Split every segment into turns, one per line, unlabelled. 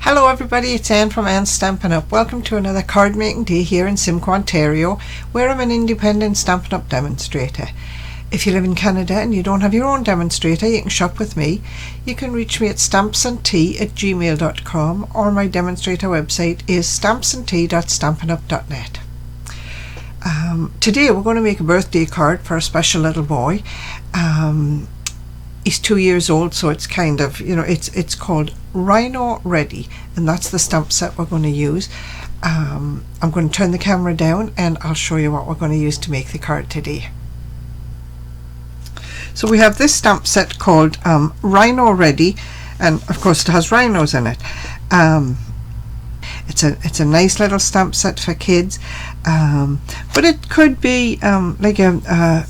Hello everybody, it's Anne from Anne's Stampin' Up. Welcome to another card making day here in Simcoe, Ontario, where I'm an independent Stampin' Up demonstrator. If you live in Canada and you don't have your own demonstrator, you can shop with me. You can reach me at stampsandtea@gmail.com, or my demonstrator website is stampsandtea.stampinup.net. Today we're going to make a birthday card for a special little boy. He's 2 years old, so it's kind of, it's called Rhino Ready, and that's the stamp set we're going to use. I'm going to turn the camera down and I'll show you what we're going to use to make the card today. So we have this stamp set called Rhino Ready, and of course it has rhinos in it. It's a nice little stamp set for kids, but it could be like a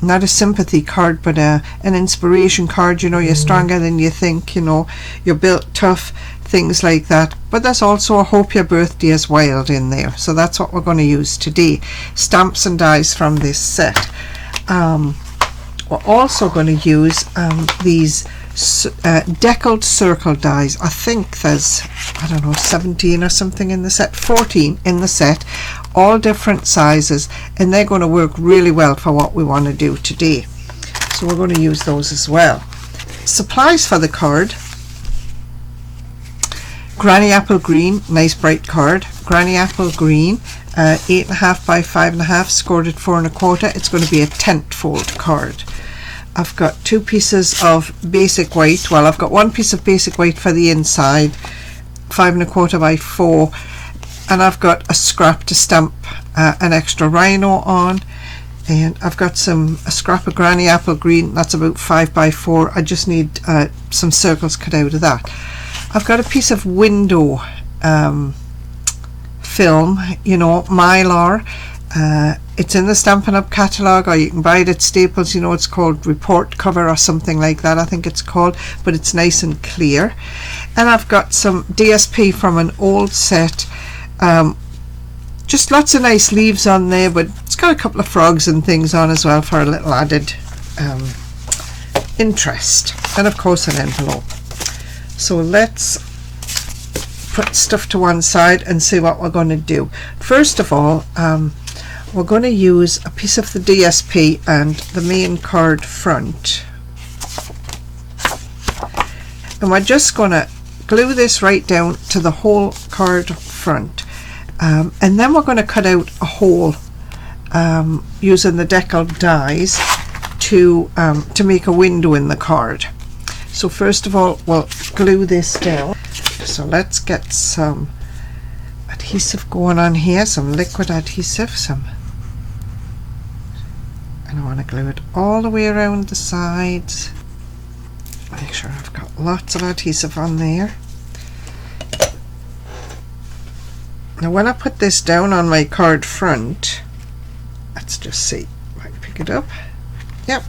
not a sympathy card, but an inspiration card. You're stronger than you think, you're built tough, things like that. But there's also a hope your birthday is wild in there, so that's what we're going to use today. Stamps and dies from this set. We're also going to use these deckled circle dies. I think there's, 17 or something in the set, 14 in the set, all different sizes, and they're going to work really well for what we want to do today. So we're going to use those as well. Supplies for the card: Granny Apple Green, nice bright card. Granny Apple Green, 8.5 by 5.5, scored at 4 1/4. It's going to be a tent fold card. I've got 2 pieces of basic white. Well, I've got 1 piece of basic white for the inside, 5 1/4 by 4, and I've got a scrap to stamp an extra rhino on, and I've got a scrap of Granny Apple Green. That's about 5 by 4. I just need some circles cut out of that. I've got a piece of window film, Mylar. It's in the Stampin' Up catalogue, or you can buy it at Staples. It's called Report Cover or something like that, I think it's called, but it's nice and clear. And I've got some DSP from an old set, just lots of nice leaves on there, but it's got a couple of frogs and things on as well for a little added interest, and of course an envelope. So let's put stuff to one side and see what we're going to do. First of all, we're going to use a piece of the DSP and the main card front, and we're just going to glue this right down to the whole card front, and then we're going to cut out a hole using the deckled dies to make a window in the card. So first of all, we'll glue this down. So let's get some adhesive going on here, some liquid adhesive, and I want to glue it all the way around the sides. Make sure I've got lots of adhesive on there. Now when I put this down on my card front, let's just see if I can pick it up. Yep.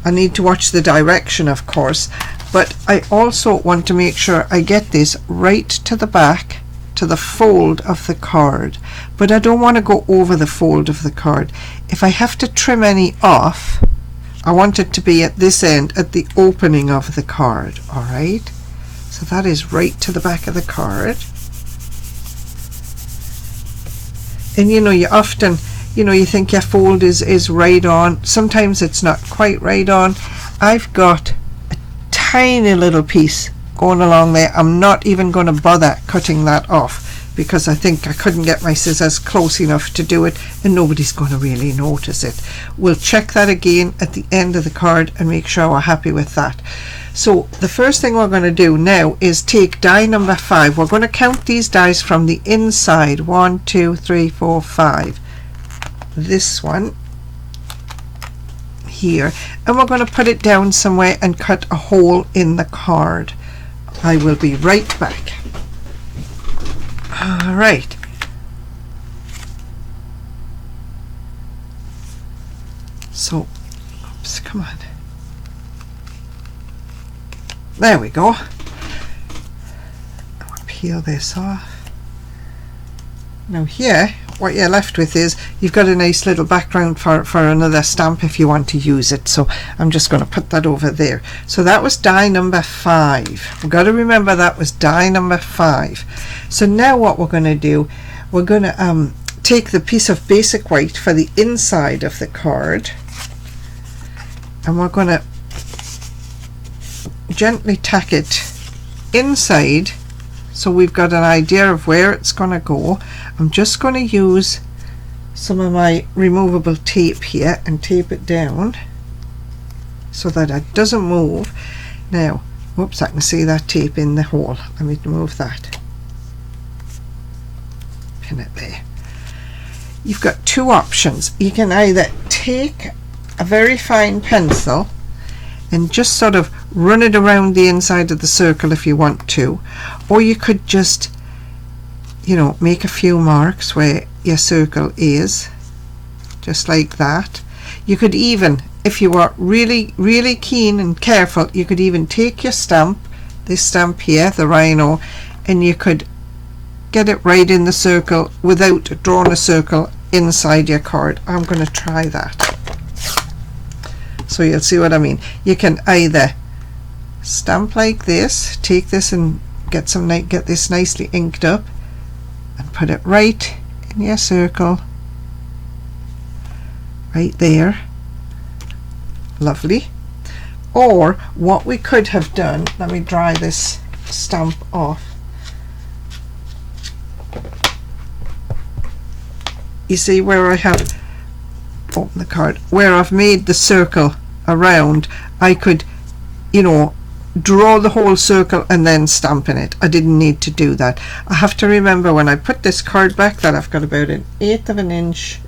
I need to watch the direction, of course, but I also want to make sure I get this right to the back, to the fold of the card, but I don't want to go over the fold of the card. If I have to trim any off, I want it to be at this end, at the opening of the card. Alright, so that is right to the back of the card. And you often, you think your fold is right on. Sometimes it's not quite right on. I've got a tiny little piece going along there. I'm not even going to bother cutting that off, because I think I couldn't get my scissors close enough to do it, and nobody's going to really notice it. We'll check that again at the end of the card and make sure we're happy with that. So the first thing we're going to do now is take die number 5. We're going to count these dies from the inside. 1, 2, 3, 4, 5. This one here, and we're going to put it down somewhere and cut a hole in the card. I will be right back. Alright, so oops, come on, there we go. I'll peel this off. Now here what you're left with is you've got a nice little background for another stamp if you want to use it. So I'm just going to put that over there. So that was die number 5. We've got to remember that was die number 5. So now what we're going to do, we're going to take the piece of basic white for the inside of the card, and we're going to gently tack it inside so we've got an idea of where it's going to go. I'm just going to use some of my removable tape here and tape it down so that it doesn't move. Now, whoops, I can see that tape in the hole. Let me remove that. Pin it there. You've got two options. You can either take a very fine pencil and just sort of run it around the inside of the circle if you want to, or you could just, you know, make a few marks where your circle is, just like that. You could even, if you are really keen and careful, you could even take your stamp, this stamp here, the Rhino, and you could get it right in the circle without drawing a circle inside your card. I'm going to try that. So you'll see what I mean. You can either stamp like this, take this and get this nicely inked up and put it right in your circle, right there. Lovely. Or what we could have done, let me dry this stamp off. You see where I have open the card, where I've made the circle around, I could, you know, draw the whole circle and then stamp in it. I didn't need to do that. I have to remember when I put this card back that I've got about 1/8 of an inch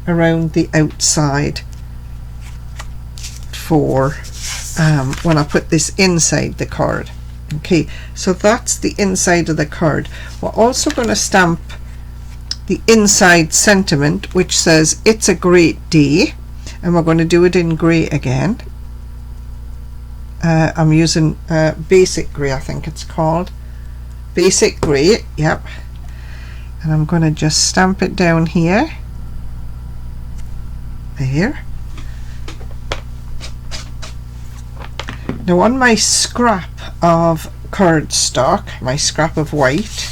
around the outside for when I put this inside the card. Okay, so that's the inside of the card. We're also going to stamp the inside sentiment, which says it's a great day, and we're going to do it in grey again. I'm using basic grey, I think it's called basic grey, yep. And I'm going to just stamp it down here, there. Now on my scrap of cardstock, my scrap of white,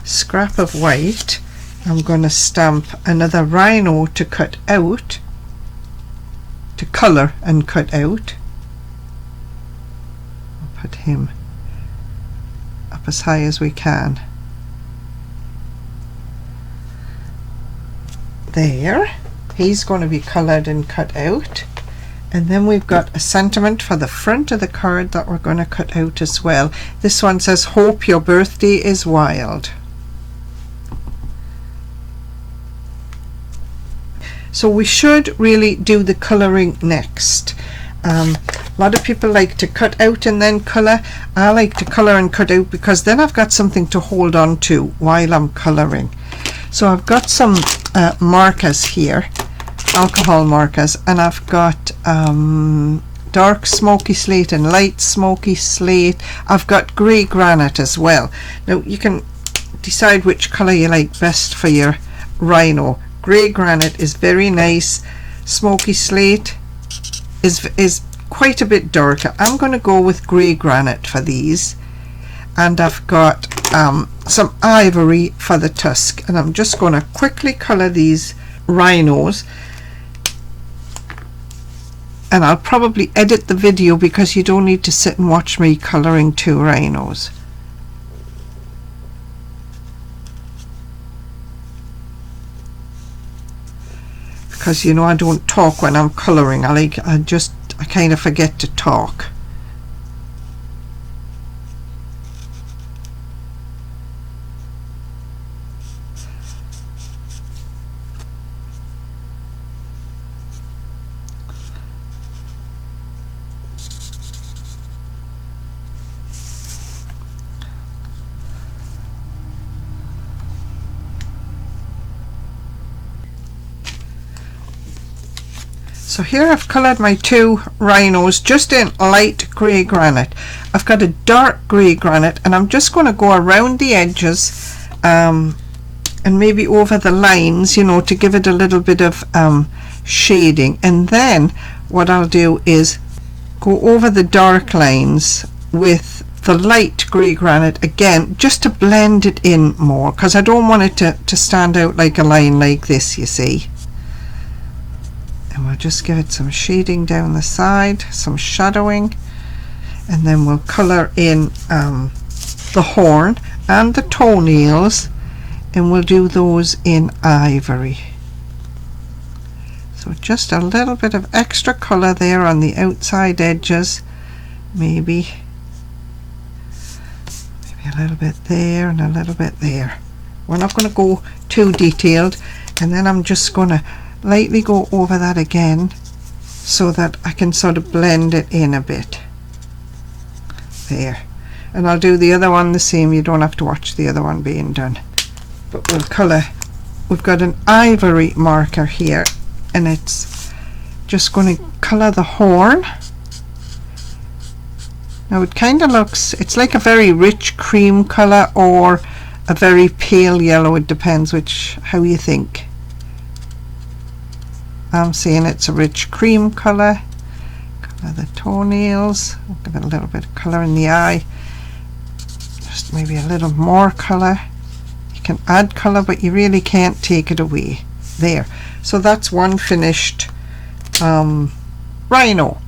scrap of white, I'm going to stamp another Rhino to cut out, to colour and cut out. I'll put him up as high as we can. There, he's going to be coloured and cut out. And then we've got a sentiment for the front of the card that we're going to cut out as well. This one says, "Hope your birthday is wild." So we should really do the colouring next. A lot of people like to cut out and then colour. I like to colour and cut out because then I've got something to hold on to while I'm colouring. So I've got some markers here, alcohol markers, and I've got dark smoky slate and light smoky slate. I've got grey granite as well. Now you can decide which colour you like best for your Rhino. Grey granite is very nice. Smoky slate is quite a bit darker. I'm going to go with grey granite for these, and I've got some ivory for the tusk, and I'm just going to quickly colour these Rhinos, and I'll probably edit the video because you don't need to sit and watch me colouring 2 Rhinos. Because you know I don't talk when I'm colouring. I kind of forget to talk. So here I've coloured my 2 Rhinos just in light grey granite. I've got a dark grey granite, and I'm just going to go around the edges and maybe over the lines, you know, to give it a little bit of shading. And then what I'll do is go over the dark lines with the light grey granite again, just to blend it in more, because I don't want it to stand out like a line like this, you see. And we'll just give it some shading down the side, some shadowing, and then we'll colour in the horn and the toenails, and we'll do those in ivory. So just a little bit of extra colour there on the outside edges, maybe a little bit there and a little bit there. We're not going to go too detailed, and then I'm just going to lightly go over that again so that I can sort of blend it in a bit there. And I'll do the other one the same. You don't have to watch the other one being done, but we'll colour. We've got an ivory marker here, and it's just going to colour the horn. Now it kind of looks, it's like a very rich cream colour or a very pale yellow. It depends how you think. I'm saying it's a rich cream colour. Colour the toenails. I'll give it a little bit of colour in the eye. Just maybe a little more colour. You can add colour, but you really can't take it away. There. So that's one finished rhino.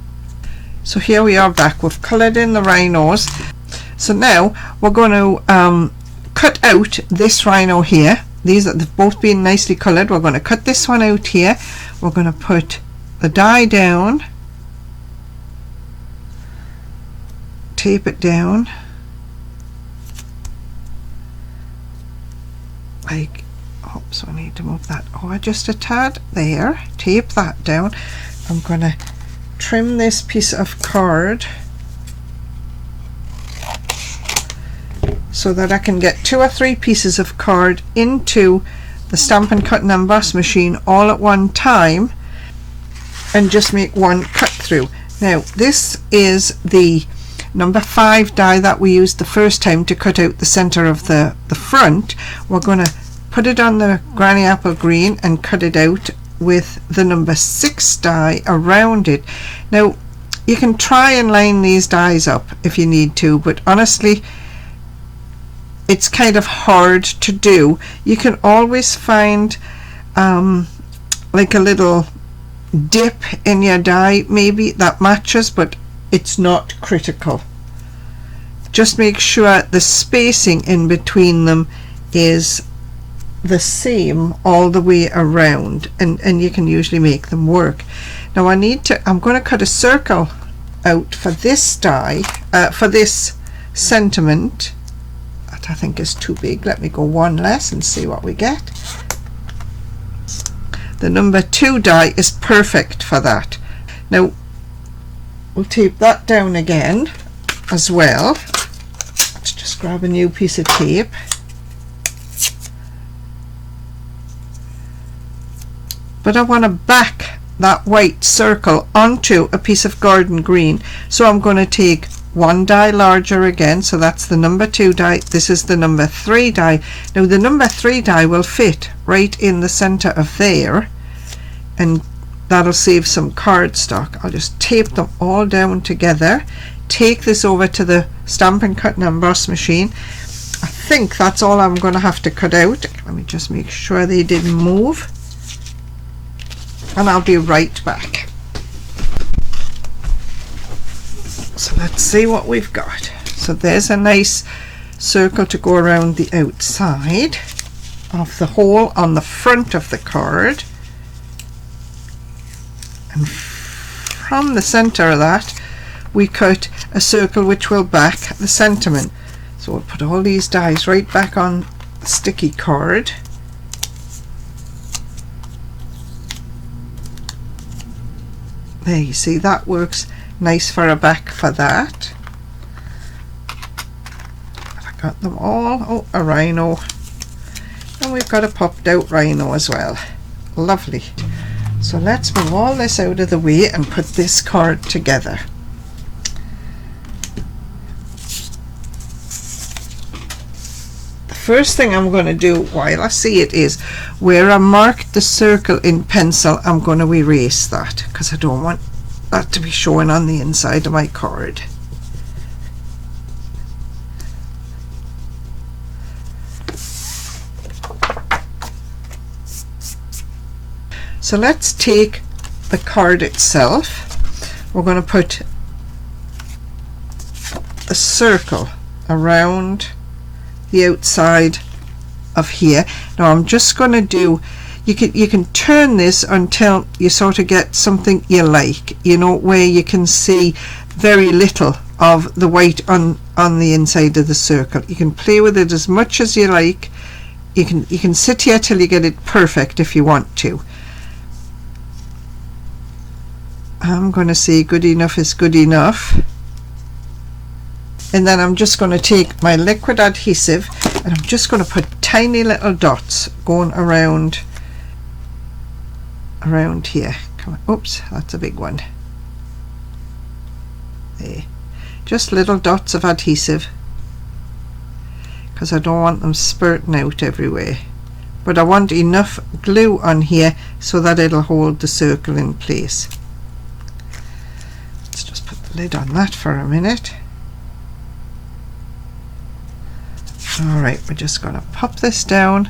So here we are back. We've coloured in the rhinos. So now we're going to cut out this rhino here. They've both been nicely coloured. We're going to cut this one out here. We're going to put the die down, tape it down like, oops, I need to move that over just a tad there, tape that down. I'm going to trim this piece of card so that I can get 2 or 3 pieces of card into the Stampin' Cut and Emboss machine all at one time and just make one cut through. Now this is the number 5 die that we used the first time to cut out the center of the front. We're going to put it on the Granny Apple Green and cut it out with the number 6 die around it. Now you can try and line these dies up if you need to, but honestly it's kind of hard to do. You can always find like a little dip in your die maybe that matches, but it's not critical. Just make sure the spacing in between them is the same all the way around, and you can usually make them work. Now I'm going to cut a circle out for this die, for this sentiment. That I think is too big. Let me go one less and see what we get. The number 2 die is perfect for that. Now we'll tape that down again as well. Let's just grab a new piece of tape. But I want to back that white circle onto a piece of garden green, so I'm going to take 1 die larger again, so that's the number 2 die. This is the number 3 die. Now the number 3 die will fit right in the center of there, and that'll save some cardstock. I'll just tape them all down together, take this over to the Stampin' Cut and Emboss machine. I think that's all I'm going to have to cut out. Let me just make sure they didn't move, and I'll be right back. So let's see what we've got. So there's a nice circle to go around the outside of the hole on the front of the card, and from the center of that we cut a circle which will back the sentiment. So we'll put all these dies right back on the sticky card. There, you see, that works nice for a back for that. I got them all. Oh, a rhino, and we've got a popped out rhino as well. Lovely. So let's move all this out of the way and put this card together. The first thing I'm going to do while I see it is where I marked the circle in pencil, I'm going to erase that because I don't want that to be showing on the inside of my card. So let's take the card itself. We're going to put a circle around the outside of here. Now I'm just going to do, you can turn this until you sort of get something you like, you know, where you can see very little of the white on the inside of the circle. You can play with it as much as you like. You can sit here till you get it perfect if you want to. I'm going to say good enough is good enough. And then I'm just going to take my liquid adhesive and I'm just going to put tiny little dots going around here. Come on. Oops, that's a big one. There. Just little dots of adhesive because I don't want them spurting out everywhere. But I want enough glue on here so that it'll hold the circle in place. Let's just put the lid on that for a minute. Alright, we're just going to pop this down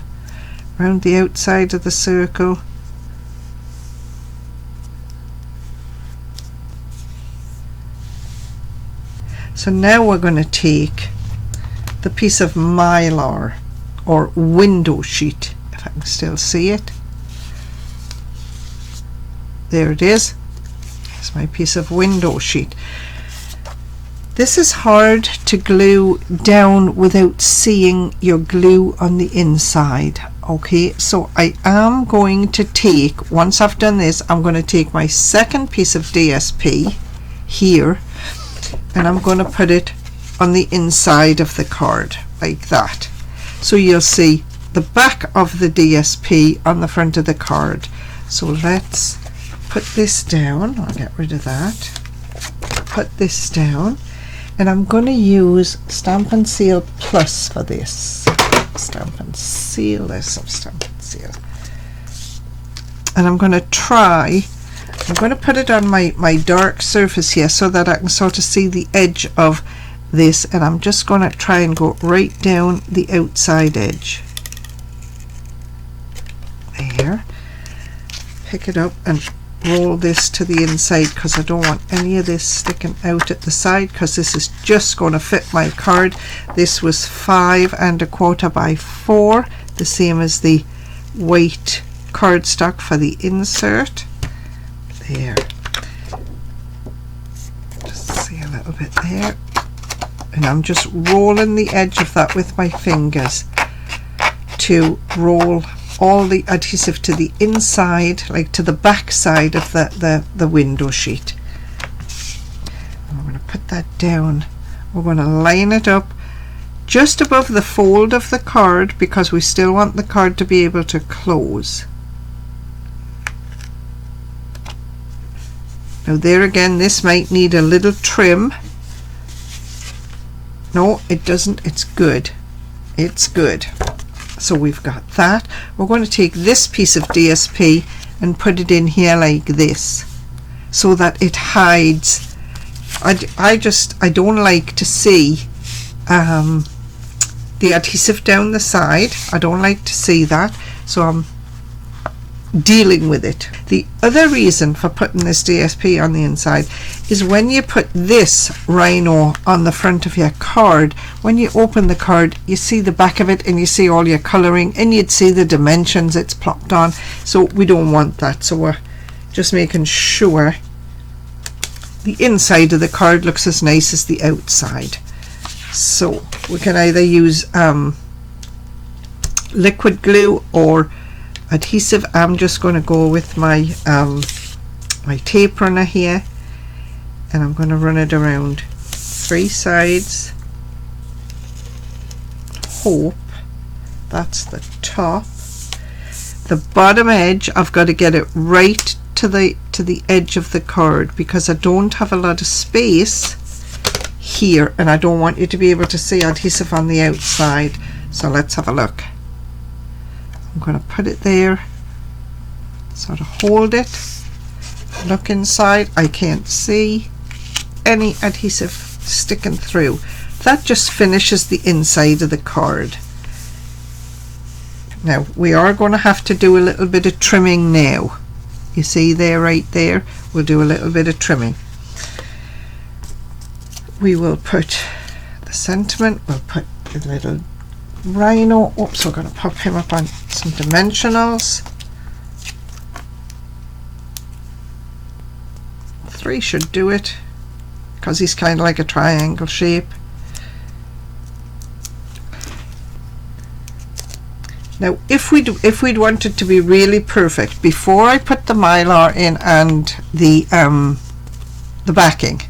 around the outside of the circle. So now we're going to take the piece of mylar or window sheet, if I can still see it. There it is. It's my piece of window sheet. This is hard to glue down without seeing your glue on the inside. Okay, so I am going to take, once I've done this, I'm going to take my second piece of DSP here and I'm going to put it on the inside of the card like that. So you'll see the back of the DSP on the front of the card. So let's put this down. I'll get rid of that. Put this down. And I'm going to use Stampin' Seal Plus for this. Stampin' Seal this, Stampin' Seal. And I'm going to put it on my dark surface here so that I can sort of see the edge of this. And I'm just going to try and go right down the outside edge. There. Pick it up and roll this to the inside because I don't want any of this sticking out at the side because this is just going to fit my card. This was 5 1/4 by 4, the same as the white cardstock for the insert. There. Just see a little bit there. And I'm just rolling the edge of that with my fingers to roll all the adhesive to the inside, like to the back side of the window sheet. And we're going to put that down. We're going to line it up just above the fold of the card because we still want the card to be able to close. Now there again, this might need a little trim. No, it doesn't. It's good. It's good. So we've got that. We're going to take this piece of DSP and put it in here like this so that it hides. I don't like to see the adhesive down the side. I don't like to see that, so I'm dealing with it. The other reason for putting this DSP on the inside is when you put this Rhino on the front of your card, when you open the card you see the back of it and you see all your colouring and you'd see the dimensions it's plopped on, so we don't want that. So we're just making sure the inside of the card looks as nice as the outside. So we can either use liquid glue or adhesive. I'm just going to go with my my tape runner here and I'm going to run it around 3 sides. Hope that's the top. The bottom edge I've got to get it right to the edge of the card because I don't have a lot of space here and I don't want you to be able to see adhesive on the outside, So let's have a look. I'm going to put it there, sort of hold it, look inside. I can't see any adhesive sticking through. That just finishes the inside of the card. Now we are going to have to do a little bit of trimming now. You see there, right there, we'll do a little bit of trimming. We will put the sentiment, we'll put the little Rhino. Oops, we're going to pop him up on some dimensionals. 3 should do it, because he's kind of like a triangle shape. Now if we'd want it to be really perfect, before I put the mylar in and the backing,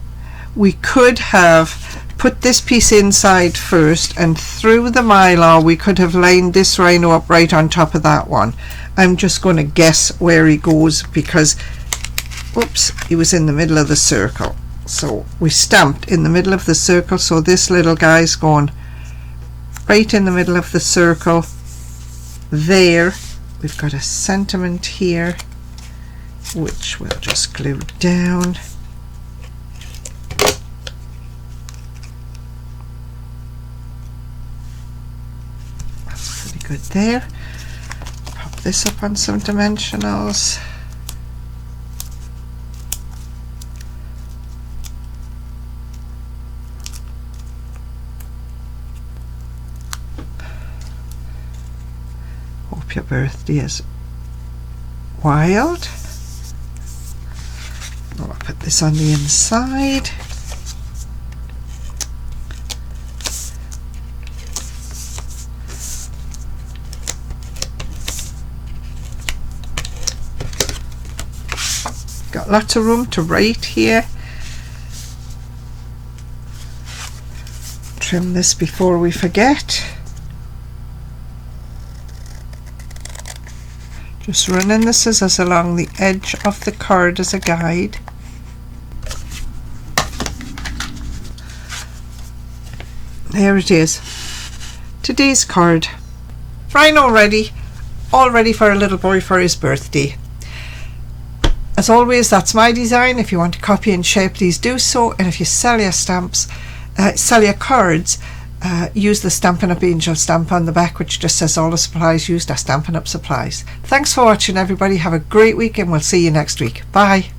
we could have put this piece inside first, and through the mylar we could have lined this Rhino up right on top of that one. I'm just going to guess where he goes, because oops, he was in the middle of the circle. So we stamped in the middle of the circle, so this little guy's going right in the middle of the circle. There we've got a sentiment here, which we'll just glue down. That's pretty good there. Pop this up on some dimensionals. Your birthday is wild. I'll put this on the inside. Got lots of room to write here. Trim this before we forget. Just running the scissors along the edge of the card as a guide. There it is. Today's card. Rhino ready. All ready for a little boy for his birthday. As always, that's my design. If you want to copy and share, please do so. And if you sell your stamps, sell your cards, use the Stampin' Up angel stamp on the back, which just says all the supplies used are Stampin' Up supplies. Thanks for watching, everybody. Have a great week, and we'll see you next week. Bye.